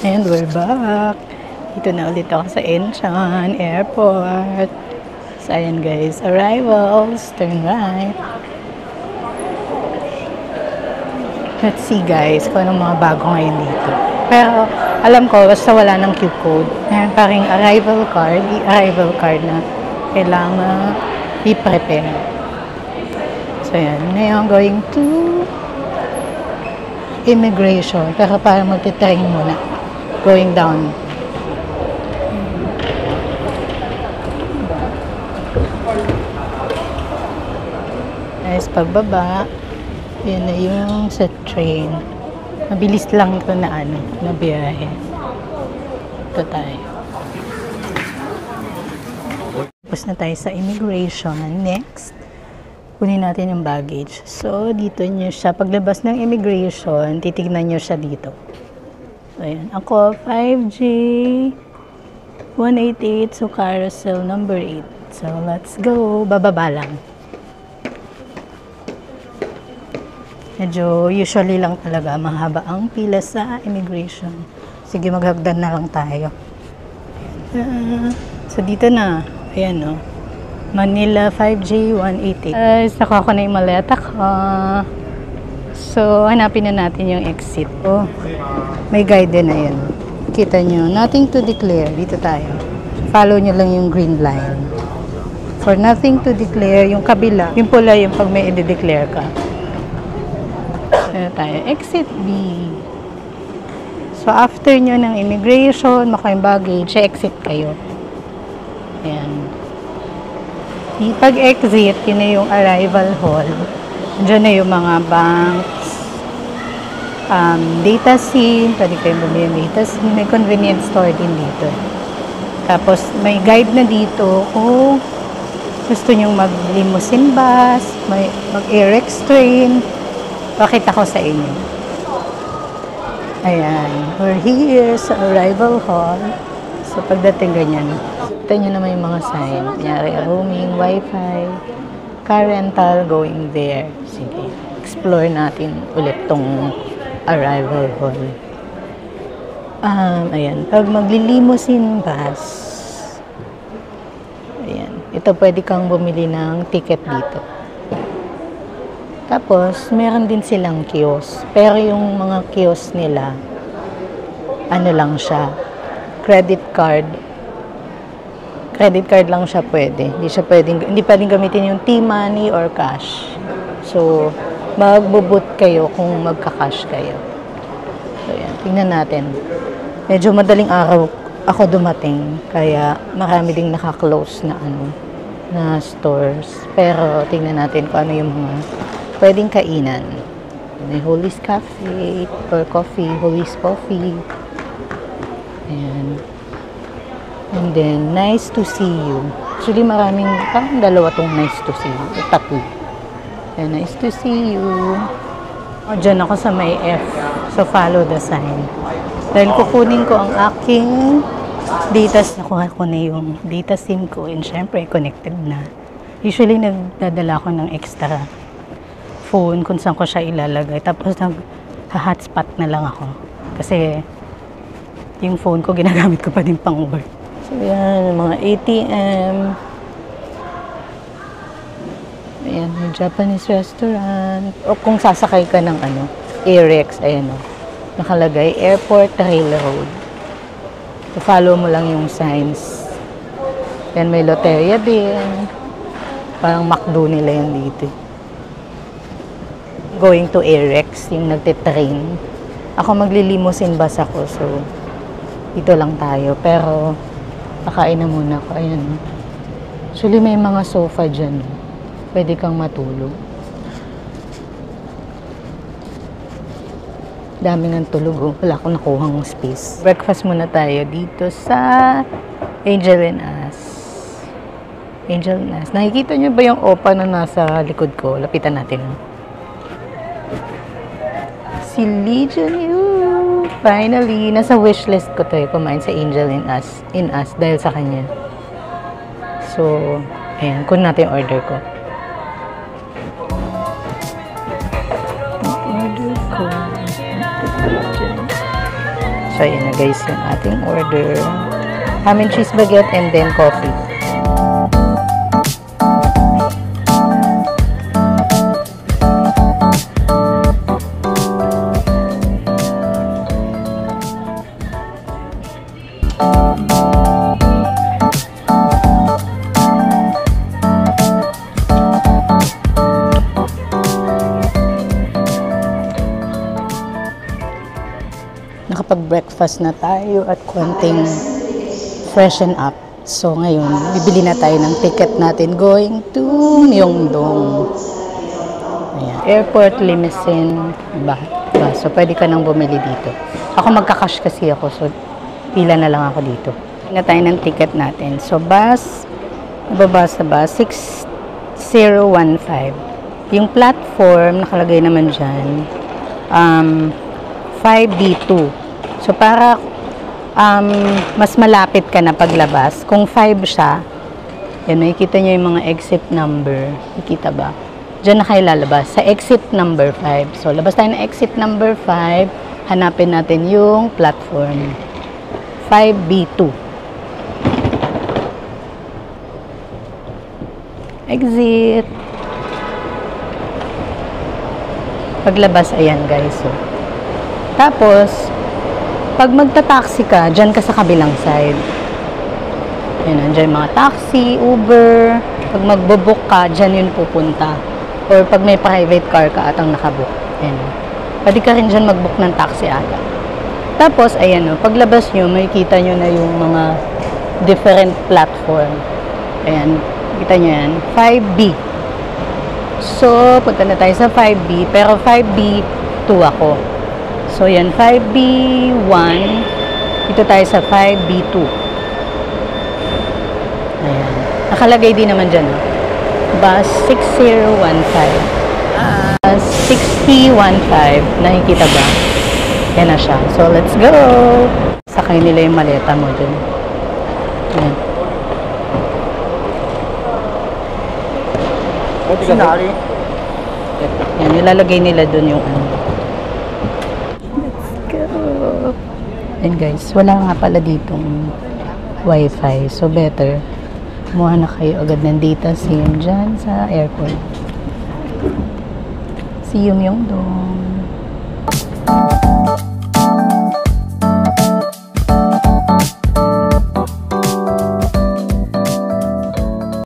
And we're back. Dito na ulit ako sa Incheon Airport. So, ayan guys, arrivals. Turn right. Let's see guys kung anong mga bago ngayon dito. Pero, alam ko, basta wala ng Q code. Ayan, parang arrival card na kailangan i-prepare. So, ayan. Ngayon, going to immigration. Pero parang magti-train muna. Going down. Guys, pagbaba, yun na yung sa train. Mabilis lang ito na na biyahe. Ito tayo. Tapos na tayo sa immigration. Next, kunin natin yung baggage. So, dito nyo siya. Paglabas ng immigration, titignan nyo siya dito. So, ayan. Ako, 5J 188. So, carousel number 8. So, let's go. Bababa lang. Medyo usually lang talaga mahaba ang pila sa immigration. Sige, maghagdan na lang tayo. So, dito na. Ayan, no. Manila 5J 188. Saka ko na yung maleta ko. So, hanapin na natin yung exit. Oh, may guide din na yan. Kita nyo, nothing to declare. Dito tayo. Follow nyo lang yung green line. For nothing to declare, yung kabila, yung pula yung pag may i-declare ka. So, tayo. Exit B. So, after nyo ng immigration, maka yung baggage, exit kayo. Ayan. Pag-exit, yun na yung arrival hall. Diyan na yung mga banks, data SIM, pwede kayong bumili ng data SIM, may convenience store din dito. Tapos, may guide na dito kung gusto nyong mag-limousine bus, mag-Aerex train, pakita ko sa inyo. Ayan, we're here sa arrival hall. So, pagdating ganyan, kita nyo naman yung mga sign. Kunyari, roaming, wifi, car rental, going there. Sige, explore natin ulit tong arrival hall. Ayan, pag magli-limousine bus, ayan, ito pwede kang bumili ng ticket dito. Tapos, meron din silang kiosk. Pero yung mga kiosk nila, ano lang siya, credit card. Credit card lang siya pwede. Hindi pwedeng gamitin yung T-money or cash. So, magbubut kayo kung magka-cash kayo. So, yan. Tingnan natin. Medyo madaling araw ako dumating. Kaya marami ding naka-close na na stores. Pero, tingnan natin kung ano yung mga pwedeng kainan. May Holy's Cafe or coffee. Holy's Coffee. Ayan. And then, nice to see you. Actually, maraming, parang dalawa tong nice to see you. Tatlo. Ayan, nice to see you. O, dyan ako sa may F. So, follow the sign. Dahil kukunin ko ang aking data. Nakuha ko na yung data SIM ko. And syempre, connected na. Usually, nagdadala ko ng extra phone kung saan ko siya ilalagay. Tapos, nag-hotspot na lang ako. Kasi, yung phone ko, ginagamit ko pa din pang work. So, yan, mga ATM. Ayan, may Japanese restaurant. O kung sasakay ka ng Aerex, ayan o. Nakalagay, Airport Railroad. So, follow mo lang yung signs. Yan, may loteria din. Parang McDo nila yan dito. Going to Aerex, yung nagtitrain. Ako magli-limousine bus ako, so dito lang tayo. Pero, kakain na muna ako. Ayan. Actually, may mga sofa dyan. Pwede kang matulog. Dami ng tulog. Oh. Wala akong nakuhang space. Breakfast muna tayo dito sa Angel and Us. Angel and Us. Nakikita nyo ba yung opa na nasa likod ko? Lapitan natin. Si Lee Jun-yu. Finally, nasa wishlist ko tayo kumain sa Angel in Us dahil sa kanya. So, ayan, kunin natin yung order ko. So, ayan na guys yung ating order. Ham and cheese baguette and then coffee. Nakapag-breakfast na tayo at konting freshen up. So, ngayon, bibili na tayo ng ticket natin going to Myeongdong. Ayan. Airport limousine ba? So, pwede ka nang bumili dito. Ako magkakash kasi ako. So, pila na lang ako dito. Bili na tayo ng ticket natin. So, bus, nababas na ba? 6015. Yung platform, nakalagay naman dyan, 5B2. So, para mas malapit ka na paglabas, kung 5 siya, yan, makikita nyo yung mga exit number. Nakikita ba? Diyan na kayo lalabas. Sa exit number 5. So, labas tayo ng exit number 5. Hanapin natin yung platform. 5B2. Exit. Paglabas, ayan guys. So, tapos, pag magta-taxi ka, dyan ka sa kabilang side. Yan, andyan mga taxi, Uber. Pag magbo-book ka, dyan yun pupunta. Or pag may private car ka atang nakabook. Yan. Pwede ka rin dyan mag-book ng taxi ata. Tapos, ayan o, paglabas nyo, makikita nyo na yung mga different platform. Ayan, kita nyo yan. 5B. So, punta na tayo sa 5B, pero 5B2 ako. So, yan, 5B1. Dito tayo sa 5B2. Ayan. Nakalagay din naman dyan, no? Bus 6015. 6015. Nakikita ba? Yan na siya. So, let's go! Sakay nila yung maleta mo dyan. Ayan. Yan, nilalagay nila dun yung ano. And guys, wala nga pala ditong wifi. So, better kumuha na kayo agad ng data SIM dyan sa airport. See you Myeongdong.